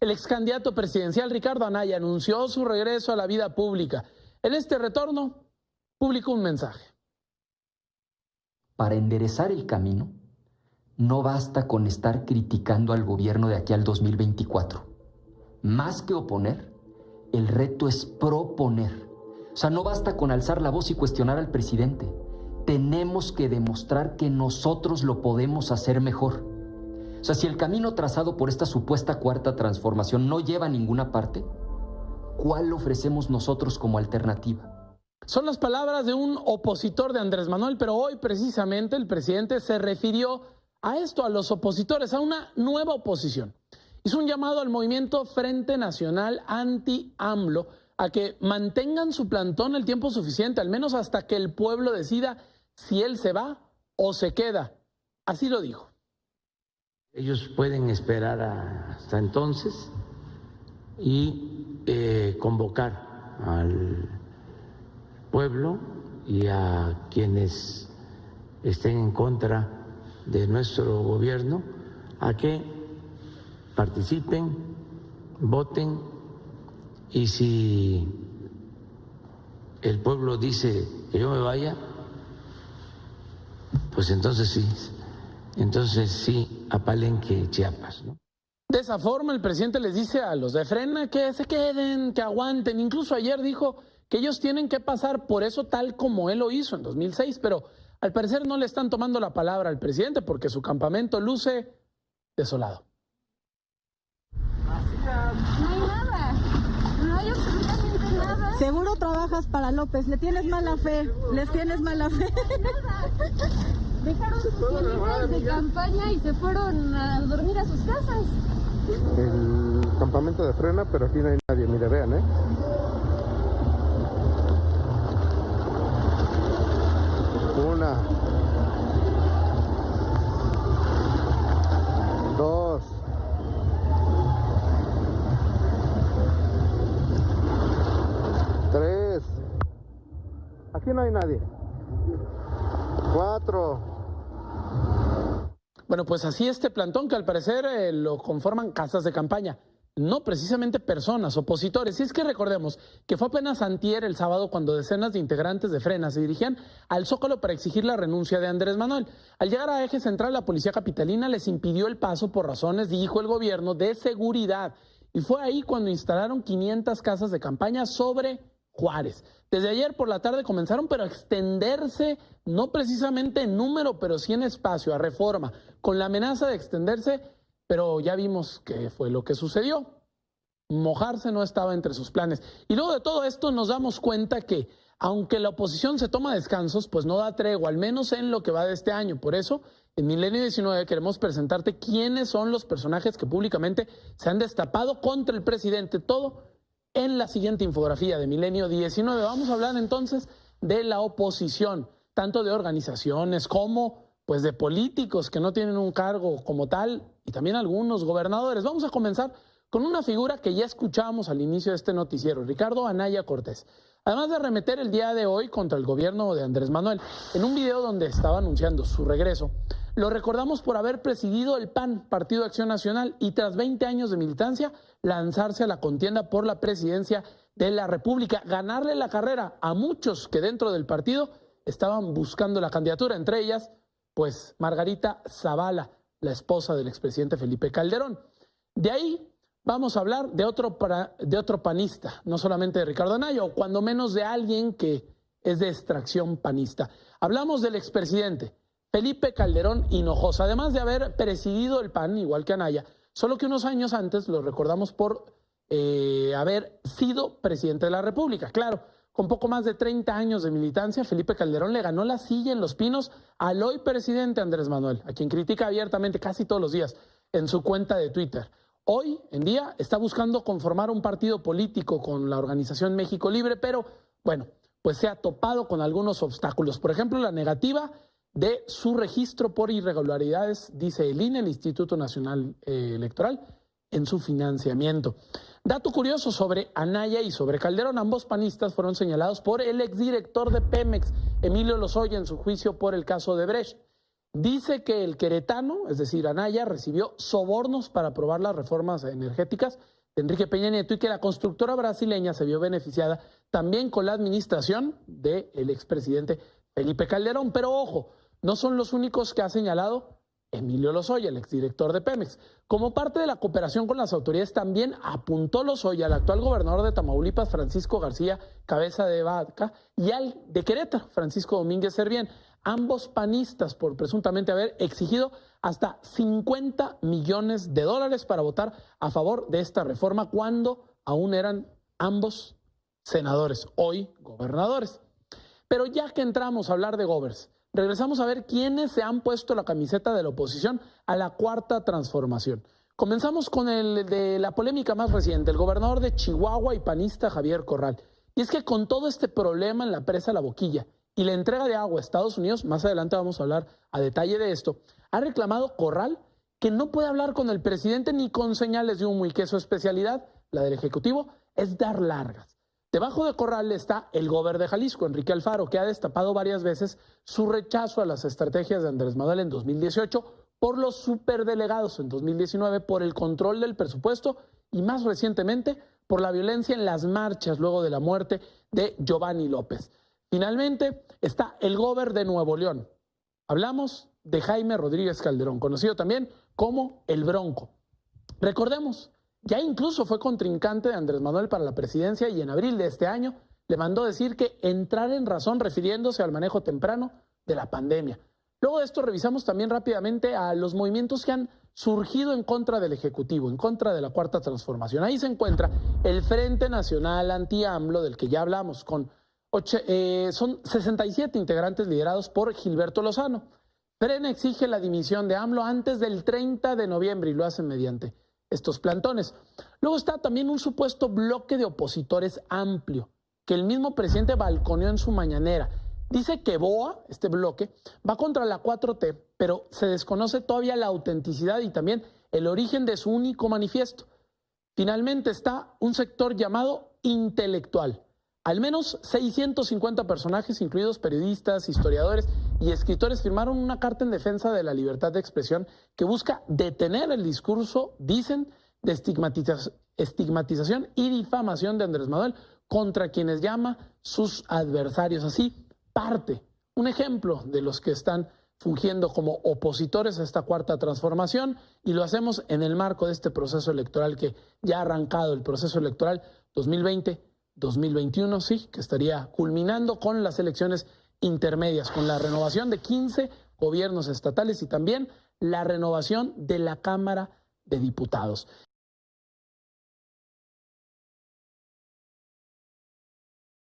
El ex candidato presidencial Ricardo Anaya anunció su regreso a la vida pública. En este retorno, publicó un mensaje. Para enderezar el camino, no basta con estar criticando al gobierno de aquí al 2024. Más que oponer, el reto es proponer. O sea, no basta con alzar la voz y cuestionar al presidente. Tenemos que demostrar que nosotros lo podemos hacer mejor. O sea, si el camino trazado por esta supuesta cuarta transformación no lleva a ninguna parte, ¿cuál ofrecemos nosotros como alternativa? Son las palabras de un opositor de Andrés Manuel, pero hoy precisamente el presidente se refirió a esto, a los opositores, a una nueva oposición. Hizo un llamado al movimiento Frente Nacional Anti-AMLO a que mantengan su plantón el tiempo suficiente, al menos hasta que el pueblo decida si él se va o se queda. Así lo dijo. Ellos pueden esperar hasta entonces y convocar al pueblo y a quienes estén en contra de nuestro gobierno a que participen, voten, y si el pueblo dice que yo me vaya, pues entonces sí a Palenque, Chiapas, ¿no? De esa forma el presidente les dice a los de Frena que se queden, que aguanten. Incluso ayer dijo que ellos tienen que pasar por eso tal como él lo hizo en 2006, pero al parecer no le están tomando la palabra al presidente porque su campamento luce desolado. No hay nada, no hay absolutamente nada. Seguro trabajas para López, le tienes mala fe, les tienes mala fe. Dejaron sus tiendas de campaña y se fueron a dormir a sus casas. El campamento de Frena, pero aquí no hay nadie, mire, vean, Una, dos, tres, aquí no hay nadie, cuatro. Bueno, pues así este plantón que al parecer lo conforman casas de campaña, no precisamente personas, opositores. Y es que recordemos que fue apenas antier el sábado cuando decenas de integrantes de Frena se dirigían al Zócalo para exigir la renuncia de Andrés Manuel. Al llegar a Eje Central, la policía capitalina les impidió el paso por razones, dijo el gobierno, de seguridad. Y fue ahí cuando instalaron 500 casas de campaña sobre Juárez. Desde ayer por la tarde comenzaron pero a extenderse, no precisamente en número, pero sí en espacio, a Reforma, con la amenaza de extenderse, pero ya vimos qué fue lo que sucedió. Mojarse no estaba entre sus planes. Y luego de todo esto nos damos cuenta que, aunque la oposición se toma descansos, pues no da tregua, al menos en lo que va de este año. Por eso, en Milenio 19 queremos presentarte quiénes son los personajes que públicamente se han destapado contra el presidente. Todo en la siguiente infografía de Milenio 19. Vamos a hablar entonces de la oposición, tanto de organizaciones como pues de políticos que no tienen un cargo como tal y también algunos gobernadores. Vamos a comenzar con una figura que ya escuchábamos al inicio de este noticiero, Ricardo Anaya Cortés. Además de arremeter el día de hoy contra el gobierno de Andrés Manuel, en un video donde estaba anunciando su regreso, lo recordamos por haber presidido el PAN, Partido de Acción Nacional, y tras 20 años de militancia, lanzarse a la contienda por la presidencia de la República, ganarle la carrera a muchos que dentro del partido estaban buscando la candidatura, entre ellas, pues Margarita Zavala, la esposa del expresidente Felipe Calderón. De ahí vamos a hablar de otro panista, no solamente de Ricardo Anaya, o cuando menos de alguien que es de extracción panista. Hablamos del expresidente Felipe Calderón Hinojosa, además de haber presidido el PAN, igual que Anaya, solo que unos años antes lo recordamos por haber sido presidente de la República. Claro, con poco más de 30 años de militancia, Felipe Calderón le ganó la silla en Los Pinos al hoy presidente Andrés Manuel, a quien critica abiertamente casi todos los días en su cuenta de Twitter. Hoy en día está buscando conformar un partido político con la organización México Libre, pero bueno, pues se ha topado con algunos obstáculos. Por ejemplo, la negativa de su registro por irregularidades, dice el INE, el Instituto Nacional Electoral, en su financiamiento. Dato curioso sobre Anaya y sobre Calderón, ambos panistas fueron señalados por el exdirector de Pemex, Emilio Lozoya, en su juicio por el caso de Brecht. Dice que el queretano, es decir, Anaya, recibió sobornos para aprobar las reformas energéticas de Enrique Peña Nieto y que la constructora brasileña se vio beneficiada también con la administración del expresidente Felipe Calderón. Pero ojo, no son los únicos que ha señalado Emilio Lozoya, el exdirector de Pemex. Como parte de la cooperación con las autoridades, también apuntó Lozoya al actual gobernador de Tamaulipas, Francisco García Cabeza de Vaca, y al de Querétaro, Francisco Domínguez Servién, ambos panistas, por presuntamente haber exigido hasta $50 millones para votar a favor de esta reforma cuando aún eran ambos senadores, hoy gobernadores. Pero ya que entramos a hablar de gobers, regresamos a ver quiénes se han puesto la camiseta de la oposición a la cuarta transformación. Comenzamos con el de la polémica más reciente, el gobernador de Chihuahua y panista Javier Corral. Y es que con todo este problema en la presa La Boquilla y la entrega de agua a Estados Unidos, más adelante vamos a hablar a detalle de esto, ha reclamado Corral que no puede hablar con el presidente ni con señales de humo y que su especialidad, la del Ejecutivo, es dar largas. Debajo de Corral está el gobernador de Jalisco, Enrique Alfaro, que ha destapado varias veces su rechazo a las estrategias de Andrés Manuel en 2018 por los superdelegados en 2019, por el control del presupuesto y más recientemente por la violencia en las marchas luego de la muerte de Giovanni López. Finalmente está el gobernador de Nuevo León. Hablamos de Jaime Rodríguez Calderón, conocido también como el Bronco. Recordemos, ya incluso fue contrincante de Andrés Manuel para la presidencia y en abril de este año le mandó decir que entrar en razón refiriéndose al manejo temprano de la pandemia. Luego de esto revisamos también rápidamente a los movimientos que han surgido en contra del Ejecutivo, en contra de la Cuarta Transformación. Ahí se encuentra el Frente Nacional Anti-AMLO, del que ya hablamos, son 67 integrantes liderados por Gilberto Lozano. Frena exige la dimisión de AMLO antes del 30 de noviembre y lo hacen mediante estos plantones. Luego está también un supuesto bloque de opositores amplio, que el mismo presidente balconeó en su mañanera. Dice que BOA, este bloque, va contra la 4T, pero se desconoce todavía la autenticidad y también el origen de su único manifiesto. Finalmente está un sector llamado intelectual. Al menos 650 personajes, incluidos periodistas, historiadores y escritores, firmaron una carta en defensa de la libertad de expresión que busca detener el discurso, dicen, de estigmatización y difamación de Andrés Manuel contra quienes llama sus adversarios. Así parte, un ejemplo de los que están fungiendo como opositores a esta cuarta transformación, y lo hacemos en el marco de este proceso electoral que ya ha arrancado, el proceso electoral 2020-2021, sí, que estaría culminando con las elecciones intermedias, con la renovación de 15 gobiernos estatales y también la renovación de la Cámara de Diputados.